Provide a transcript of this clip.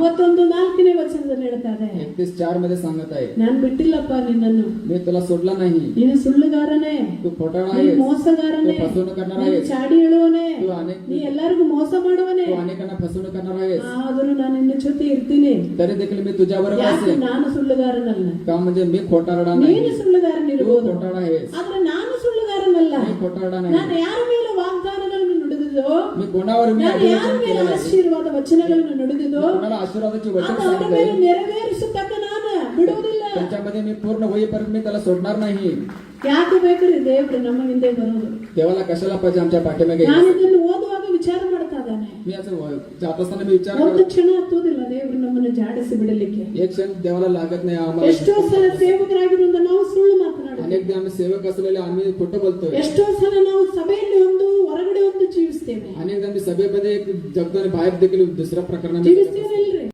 ನಾಲ್ಕನೇ ವಚನದಲ್ಲಿ ಹೇಳ್ತಾರೆ, 31:4 मध्ये सांगत आहे, ನಾನು ಬಿಟ್ಟಿಲ್ಲಪ್ಪ ನಿನ್ನನ್ನು, मी तुला सोडला नाही, ನೀನು ಸುಳ್ಳುಗಾರನೇ, तू खोटारडा ನೀನು आहेस, ಮೋಸಗಾರನೇ, तू फसवणूक करणार ನೀನು आहेस, ಚಾಡಿ ಹೇಳುವನೇ, तू ನೀ ಎಲ್ಲರಿಗೂ ಮೋಸ ಮಾಡುವನೇ. तू अनेकांना फसवणूक करणार आहेस. ಆದರೂ ನಾನು ನಿನ್ನ ಜೊತೆ ಇರ್ತೀನಿ. तरी देखील मी तुझ्या बरोबर ಯಾಕೆ? असेल. ನಾನು ಸುಳ್ಳುಗಾರನಲ್ಲ. का म्हणजे मी खोटारडा नाही, ನೀನು ಸುಳ್ಳುಗಾರನಿರಬಹುದು, तू खोटारडा आहेस, ಆದ್ರೆ ನಾನು ಸುಳ್ಳುಗಾರನಲ್ಲ. मी खोटारडा ನಾನು नाही. ಯಾರ ಮೇಲೆ ವಾಗ್ದಾನಗಳನ್ನು ನುಡಿದಿದ್ದೋ, मी कोणावर मी ನಾನು ಯಾರ अभिवचन ಮೇಲೆ केलेलं आहे, ಆಶೀರ್ವಾದ ವಚನಗಳನ್ನು ನುಡಿದಿದ್ದೋ कोणाला आशीर्वादाची वचन ಅದು ಅವರ ಮೇಲೆ सांगितले, ನೆರವೇರಿಸತಕ್ಕ ನಾನು ಬಿಡುವುದಿಲ್ಲ. त्यांच्यामध्ये मी पूर्ण होईपर्यंत मी त्याला सोडणार नाही. ಯಾಕೆ ಬೇಕ್ರಿ ದೇವ್ರು ನಮ್ಮ ಹಿಂದೆ ಬರೋದು? देवाला कशाला पाहिजे आमच्या पाठीमागे? ನಾನು ಇದನ್ನು ಓದುವಾಗ ವಿಚಾರ ಮಾಡ್ತಾ ಇದ್ದಾನೆ. मी असं जात असताना मी विचार ಒಂದು करत, ಕ್ಷಣ ಹತ್ತೋದಿಲ್ಲ ದೇವ್ರು ನಮ್ಮನ್ನು ಜಾಡಿಸಿ ಬಿಡಲಿಕ್ಕೆ. एक क्षण देवाला लागत नाही आम्हाला. ಎಷ್ಟೋ ಸಲ ಸೇವಕರಾಗಿರುವಂತ ನಾವು ಸುಳ್ಳು ಮಾತನಾಡುತ್ತೇವೆ. अनेकदा आम्ही सेवक असलेले आम्ही खोटं बोलतोय. ಎಷ್ಟೋ ಸಲ ನಾವು ಸಭೆಯಲ್ಲಿ ಒಂದು ಹೊರಗಡೆ ಒಂದು ಜೀವಿಸ್ತೇವೆ. अनेकदा आम्ही सभेमध्ये एक जगतो आणि बाहेर देखील दुसऱ्या प्रकाराने ಜೀವಿಸ್ತೇವೆ ಇಲ್ರಿ?